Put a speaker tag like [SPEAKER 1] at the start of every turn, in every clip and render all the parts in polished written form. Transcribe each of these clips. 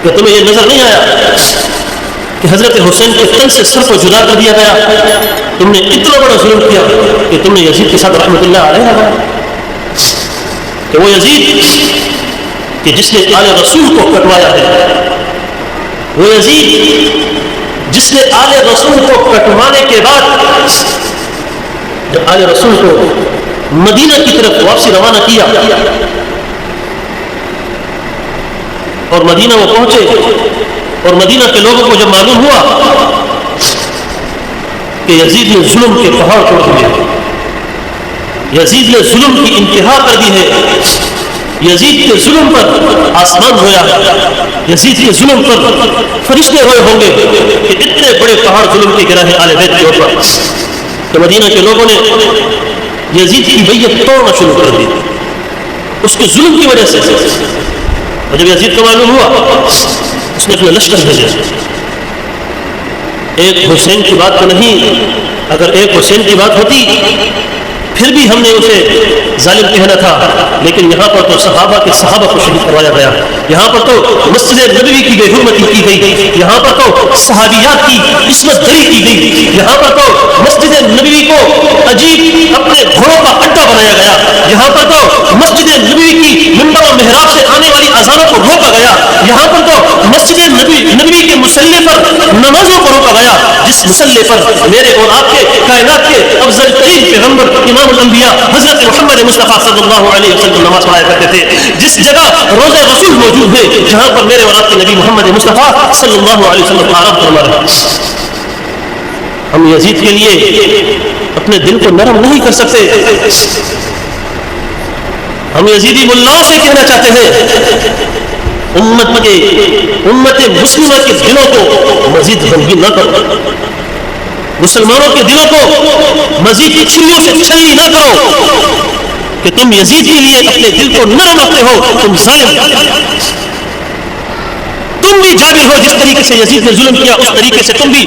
[SPEAKER 1] کہ تمہیں یہ نظر نہیں آیا کہ حضرت حسین کے تن سے سر کو جدا کر دیا گیا؟ تم نے اتنا بڑا ظلم کیا کہ تم نے یزید کے ساتھ رحمت اللہ علیہ لگایا کہ وہ یزید کہ جس نے آل رسول کو کٹوایا ہے، وہ یزید جس نے آل رسول کو کٹوانے کے بعد جب آل رسول کو مدینہ کی طرف واپسی روانہ کیا اور مدینہ وہ پہنچے اور مدینہ کے لوگوں کو جب معلوم ہوا کہ یزید نے ظلم کے پہاڑ توڑ دیے، یزید نے ظلم کی انتہا کر دی ہے، یزید کے ظلم پر آسمان رویا ہے، یزید کے ظلم پر فرشتے روئے ہوں گے کہ اتنے بڑے پہاڑ ظلم کے گرا ہے آل بیت کے اوپر، کہ مدینہ کے لوگوں نے یزید کی بیعت توڑنا شروع کر دی اس کے ظلم کی وجہ سے۔ اور جب یزید کو معلوم ہوا اس نے اپنا لشکر بھیجا۔ ایک حسین کی بات تو نہیں، اگر ایک حسین کی بات ہوتی پھر بھی ہم نے اسے ظالم کہنا تھا، لیکن یہاں پر تو صحابہ کے صحابہ کو شہید کروایا گیا، یہاں پر تو مسجد نبوی کی بے حرمتی کی گئی، یہاں پر تو صحابیات کی عصمت دری کی گئی، یہاں پر تو مسجد نبوی کو عجیب اپنے گھوڑوں کا اڈا بنایا گیا، یہاں پر تو مسجد نبوی کی منبر و محراب سے آنے والی اذانوں کو روکا گیا، یہاں پر تو مسجد نبوی کے مصلی پر نمازوں کو روکا گیا، جس مصلی پر میرے اور آپ کے کائنات کے افضل ترین پیغمبر امام الانبیاء حضرت محمد مصطفیٰ صلی اللہ علیہ وسلم نماز پڑھایا کرتے تھے، جس جگہ روضہ رسول موجود ہے جہاں پر میرے اور آپ کے نبی محمد مصطفیٰ صلی اللہ علیہ وسلم آرام فرما رہے ہیں۔ ہم یزید کے لیے اپنے دل کو نرم نہیں کر سکتے، ہم یزیدی ملاؤں سے کہنا چاہتے ہیں امت مسلمہ کے دلوں کو مزید غمگین نہ کرو، مسلمانوں کے دلوں کو مزید چھریوں سے چھلنی نہ کرو کہ تم یزید کے لیے اپنے دل کو نرم رکھتے ہو، تم ظالم، تم بھی جابر ہو، جس طریقے سے یزید نے ظلم کیا اس طریقے سے تم بھی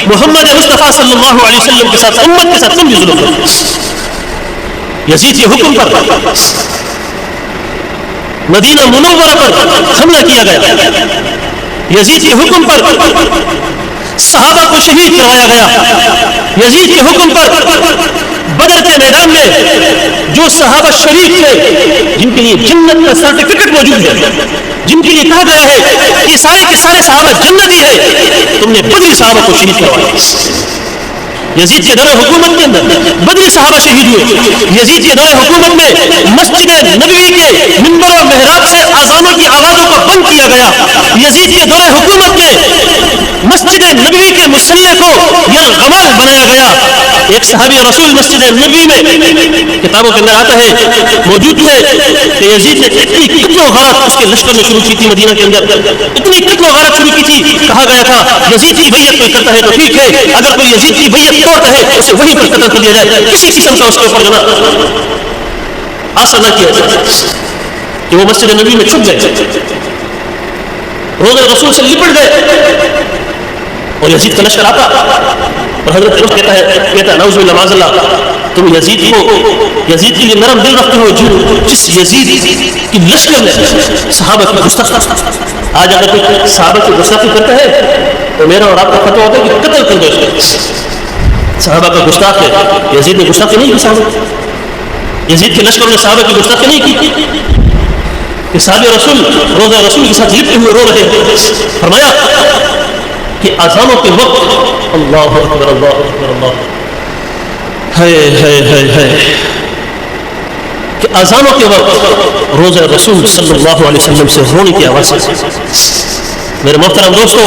[SPEAKER 1] محمد مصطفیٰ صلی اللہ علیہ وسلم کے ساتھ امت کے ساتھ تم بھی ظلم کرو۔ یزید کے حکم پر مدینہ منورہ پر حملہ کیا گیا، یزید کے حکم پر صحابہ کو شہید کروایا گیا، یزید کے حکم پر بدر کے میدان میں جو صحابہ شریف تھے جن کے لیے جنت کا سرٹیفکیٹ موجود ہے، جن کے لیے کہا گیا ہے کہ سارے کے سارے صحابہ جنتی ہے، تم نے بدری صحابہ کو شہید کروایا۔ یزید کے دور حکومت کے اندر بدری صحابہ شہید ہوئے، یزید کے دور حکومت میں مسجد نبوی کے منبر و محراب سے اذانوں کی آوازوں کو بند کیا گیا، یزید کے دور حکومت میں مسجد نبوی کے مصلی کو یلغمال بنایا گیا۔ ایک صحابی رسول مسجد نبوی میں کتابوں کے اندر آتا ہے موجود ہے کہ یزید نے اتنی قتل و غارت اس کے لشکر میں شروع کی تھی، مدینہ کے اندر اتنی قتل و غارت شروع کی تھی، کہا گیا تھا یزید کی بیعت کوئی کرتا ہے تو ٹھیک ہے، اگر کوئی یزید کی بیعت توڑتا ہے تو اسے وہیں پر قتل کر دیا جائے، کسی قسم کا اس کے اوپر آسر نہ کیا جائے کہ وہ مسجد نبوی میں چھپ گئے، روضہ رسول سے لپٹ گئے اور یزید کا لشکر آتا اور حضرت عمر کہتا ہے نعوذ باللہ معاذ اللہ، تم یزید کے لیے نرم دل رکھتے ہو، جس یزید کی لشکر نے صحابہ کی گستاخی، آج اگر کوئی صحابہ کی گستاخی کرتا ہے تو میرا اور آپ کا فتویٰ ہوتا ہے کہ قتل کر دو اس کو، صحابہ کا گستاخ ہے، یزید نے گستاخی نہیں کی صحابہ، یزید کے لشکر نے صحابہ کی گستاخی نہیں کی کہ صحابہ رسول روضہ رسول کے ساتھ لپٹے ہوئے رو رہے ہیں۔ فرمایا کہ اذانوں کے وقت اللہ اکبر اللہ اکبر اللہ ہے کہ اذانوں کے وقت روضہ رسول صلی اللہ علیہ وسلم سے رونے کی آواز ہے۔ میرے محترم دوستو،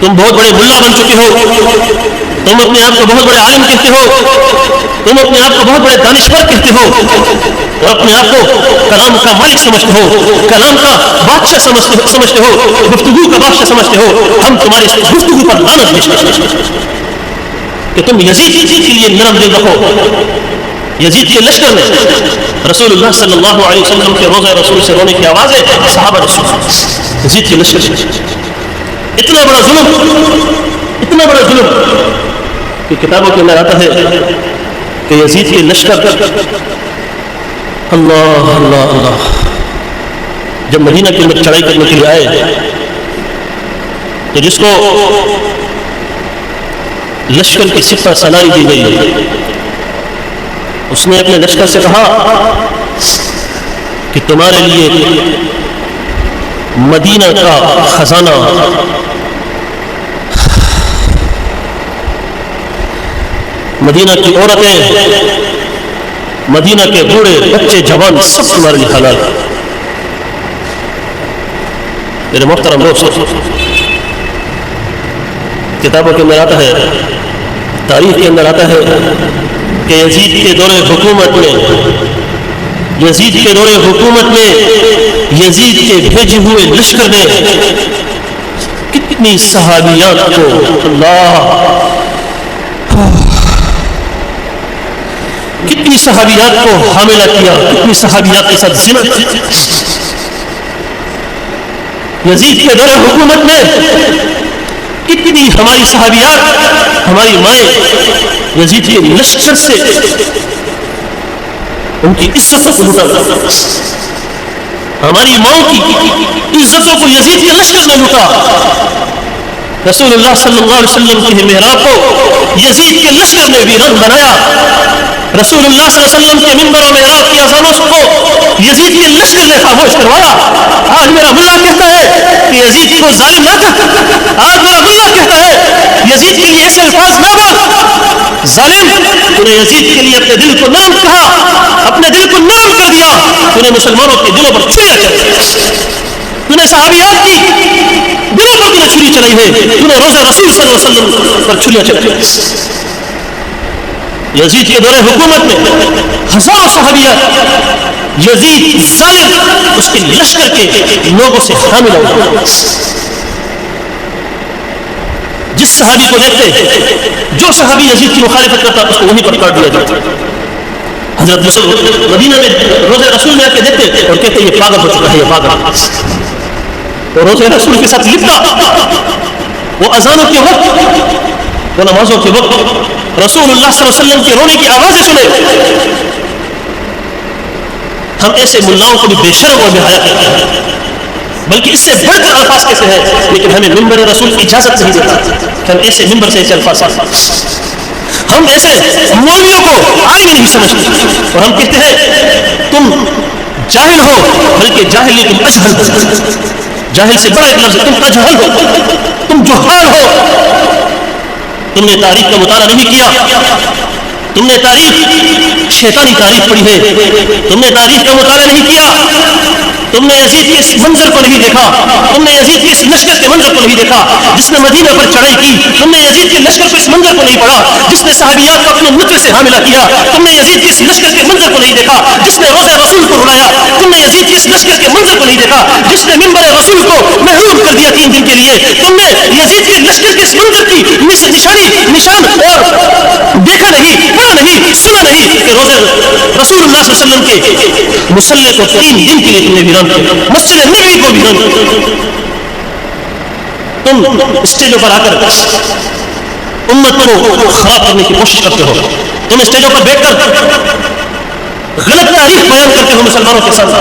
[SPEAKER 1] تم بہت بڑے ملا بن چکے ہو، تم اپنے آپ کو بہت بڑے عالم کہتے ہو، تم اپنے آپ کو بہت بڑے دانشور کہتے ہو اور اپنے آپ کو کلام کا مالک سمجھتے ہو، کلام کا بادشاہ سمجھتے ہو، گفتگو کا بادشاہ سمجھتے ہو۔ ہم تمہاری گفتگو پر لعنت بھیجتے ہیں کہ تم یزید کے لیے نرم دل رکھو۔ یزید کے لشکر نے رسول اللہ صلی اللہ علیہ وسلم کے روضہ رسول سے رونے کی آواز ہے، صحابہ نے سنا یزید کے لشکر سے اتنا بڑا ظلم کہ کتابوں کے اندر آتا ہے کہ یزید کے لشکر اللہ اللہ اللہ جب مدینہ کے اندر چڑھائی کرنے کے لیے آئے تو جس کو لشکر کی سپہ سالاری دی گئی اس نے اپنے لشکر سے کہا کہ تمہارے لیے مدینہ کا خزانہ مدینہ کی عورتیں مدینہ کے بوڑھے بچے جوان سب تمہارے لیے حلال ہے۔ میرے محترم دوست، کتابوں کے اندر آتا ہے، تاریخ کے اندر آتا ہے کہ یزید کے دور حکومت میں یزید کے بھیجے ہوئے لشکر نے کتنی صحابیات کو حاملہ کیا، کتنی صحابیات کے ساتھ زنا کیا۔ یزید کے دور حکومت میں کتنی ہماری صحابیات، ہماری مائیں یزید کے لشکر سے ان کی عزتوں کو لوٹا، ہماری ماؤں کی عزتوں کو یزید کے لشکر نے لوٹا۔ رسول اللہ صلی اللہ علیہ وسلم کی محراب کو یزید کے لشکر نے ویران بنایا۔ رسول اللہ صلی اللہ علیہ وسلم کے منبر و محراب کی اذانوں کو یزید کے لشکر نے خاموش کروایا۔ آج میرا ملا کہتا ہے کہ یزید کو ظالم نہ کر، آج میرا ملا کہتا ہے یزید کے لیے ایسے الفاظ نہ بول، ظالم تو نے یزید کے لیے اپنے دل کو نام کہا، اپنے دل کو نام کر دیا، تو نے مسلمانوں کے دلوں پر چھری چلائی، تو نے صحابیات کی دلوں پر تو نے چھری چلائی ہے، تو نے روزہ رسول صلی اللہ علیہ وسلم پر چھریاں چلائی۔ یزید کے دور حکومت میں ہزاروں صحابیات یزید ظالم اس کے لشکر کے لوگوں سے حاملہ ہوا۔ جس صحابی کو دیکھتے، جو صحابی یزید کی مخالفت کرتا اس کو وہیں پر کاٹ دیا جاتا۔ حضرت مدینہ میں روزہ رسول میں آ کے دیکھتے اور کہتے یہ پاگل ہو چکا ہے، یہ پاگل۔ اور روزہ رسول کے ساتھ لپٹا، وہ اذانوں کے وقت، وہ نمازوں کے وقت رسول اللہ صلی اللہ علیہ وسلم کے رونے کی آوازیں سنے۔ ہم ایسے ملاؤں کو بھی بے شرم اور بے حیا کہتے ہیں، بلکہ اس سے بڑھ کر الفاظ کیسے ہیں، لیکن ہمیں منبر رسول کی اجازت نہیں دیتا کہ ہم ایسے منبر سے ایسے الفاظ ہم ایسے مولویوں کو عالم نہیں سمجھتے اور ہم کہتے ہیں تم جاہل ہو، بلکہ جاہل نہیں، تم اجہل ہو۔ جاہل سے بڑا ایک لفظ ہے، تم اجہل ہو، تم جہال ہو۔ تم نے تاریخ کا مطالعہ نہیں کیا، تم نے تاریخ شیطانی تاریخ پڑھی ہے، تم نے تاریخ کا مطالعہ نہیں کیا، تم نے یزید کے اس منظر کو نہیں دیکھا، تم نے یزید کے اس لشکر کے منظر کو نہیں دیکھا جس نے مدینہ پر چڑھائی کی، تم نے یزید کے لشکر کے اس منظر کو نہیں پڑھا جس نے صحابیات کو اپنے نطفے سے حاملہ کیا، تم نے یزید کے اس لشکر کے منظر کو نہیں دیکھا جس نے روزہ رسول کو رلایا، تم نے یزید کے اس لشکر کے منظر کو نہیں دیکھا جس نے منبر رسول کو محروم کر دیا 3 دن کے لیے، تم نے یزید کے لشکر کے اس منظر کی نشان اور دیکھا نہیں، پڑھا نہیں، سنا نہیں کہ روزہ رسول اللہ صلی اللہ علیہ وسلم کے مصلی کو 3 دن کے لیے تم نے ویران کیا، مسجد نبوی کو ویران کیا۔ تم اسٹیجوں پر آ کر امت کو خراب کرنے کی کوشش کرتے ہو، تم اسٹیجوں پر بیٹھ کر غلط تاریخ بیان کرتے ہو مسلمانوں کے ساتھ۔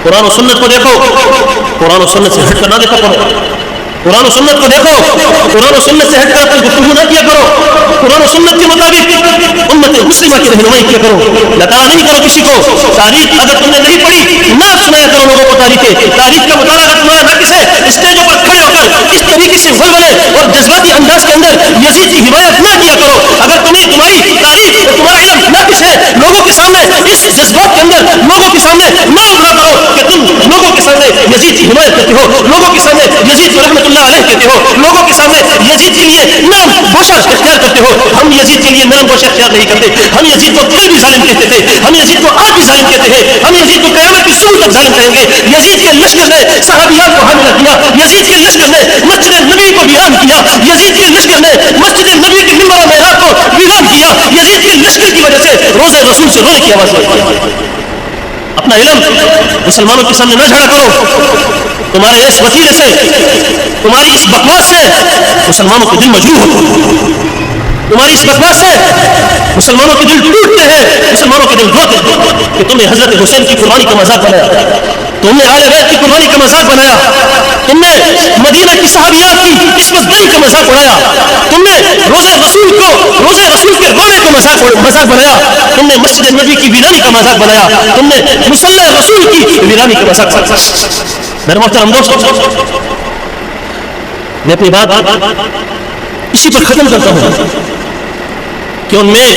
[SPEAKER 1] قرآن و سنت کو دیکھو، قرآن و سنت سے ہٹ کر نہ دیکھا کرو، قرآن و سنت کو دیکھو، قرآن و سنت سے ہٹ کر اپنی گفتگو نہ کیا کرو، قرآن و سنت کے مطابق امت مسلمہ کی رہنمائی کیا کرو، لطالہ نہیں کرو کسی کو۔ تاریخ اگر تم نے نہیں پڑھی نہ سنایا کرو لوگوں کو تاریخیں، تاریخ کا مطالعہ اگر تمہارا ناقص ہے اسٹیجوں پر کھڑے ہو کر اس طریقے سے ولولے اور جذباتی انداز کے اندر یزید کی حمایت نہ کیا کرو۔ اگر تمہیں تمہاری تاریخ اور تمہارا علم ناقص ہے لوگوں کے سامنے اس جذبات کے اندر لوگوں کے سامنے نہ ابھرا کرو کہ تم لوگوں کے سامنے یزید کی حمایت کرتے ہو، لوگوں کے سامنے یزید کو رحمت اللہ علیہ کہتے ہو، لوگوں کے سامنے یزید کے لیے نرم گوشہ اختیار کرتے ہو۔ ہم یزید کے لیے نرم گوشہ اختیار نہیں کرتے، ہم یزید کو کل بھی ظالم کہتے تھے، ہم یزید کو آج بھی ظالم کہتے ہیں، ہم یزید کو قیامت کی صبح تک ظالم کہیں گے۔ یزید کے لشکر نے صحابیات کو حاملہ کیا، یزید کے لشکر نے مسجد نبی کو ویران کیا، یزید کے لشکر نے مسجد نبی کے منبر و محراب کو ویران کیا، یزید کے لشکر کی وجہ سے روزہ رسول سے رونے کی آواز آئی۔ اپنا علم مسلمانوں کے سامنے نہ جھاڑا کرو، تمہارے اس وسیلے سے، تمہاری اس بکواس سے مسلمانوں کے دل مجروح ہوتے ہیں۔ تمہاری اس بکواس سے مسلمانوں کے دل ٹوٹتے ہیں، مسلمانوں کے دل روتے ہیں کہ تم نے حضرت حسین کی قربانی کا مذاق بنایا، تم نے آل بیت کی قربانی کا مذاق بنایا، تم نے مدینہ کی صحابیات کی عصمت دری کا مذاق اڑایا، تم نے روزہ رسول کے رونے کا مذاق بنایا، تم نے مسجد نبی کی ویرانی کا مذاق بنایا، تم نے مصلی رسول کی ویرانی کا مذاق بنایا۔ میرے محترم دوستو، میں اپنی بات اسی پر ختم کرتا ہوں کہ ان میں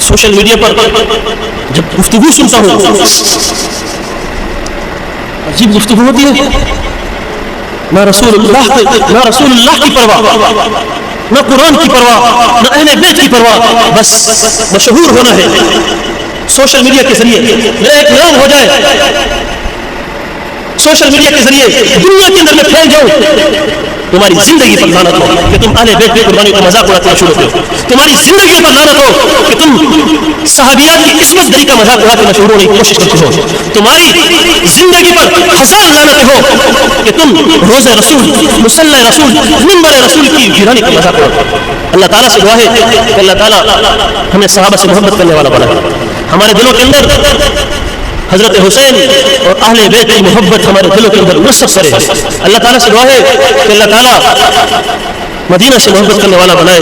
[SPEAKER 1] سوشل میڈیا پر جب گفتگو سنتا ہوں، عجیب گفتگو ہوتی ہے، نہ رسول اللہ کی پرواہ، نہ قرآن کی پرواہ، نہ اہل بیت کی پرواہ، بس مشہور ہونا ہے سوشل میڈیا کے ذریعے، میرا ایک نام ہو جائے سوشل میڈیا کے ذریعے، دنیا کے اندر میں پھیل جاؤں۔ تمہاری زندگی پر لعنت ہو کہ تم اہل بیت کی قربانی کا مذاق اڑاتے شروع ہوتے ہو، تمہاری زندگی پر لعنت ہو کہ تم صحابیات کی عصمت دری کا مذاق اڑاتے مشہور ہونے کی کوشش کرتے ہو، تمہاری زندگی پر ہزار لعنتیں ہو کہ تم روزہ رسول، مصلی رسول، منبر رسول کی ویرانی کا مذاق اڑاتے ہو۔ اللہ تعالیٰ سے دعا ہے کہ اللہ تعالیٰ ہمیں صحابہ سے محبت کرنے والا بنائے، ہمارے دلوں کے اندر حضرت حسین اور اہل بیت کی محبت ہمارے دلوں کے اندر نصب کرے۔ اللہ تعالیٰ سے دعا ہے کہ اللہ تعالیٰ مدینہ سے محبت کرنے والا بنائے۔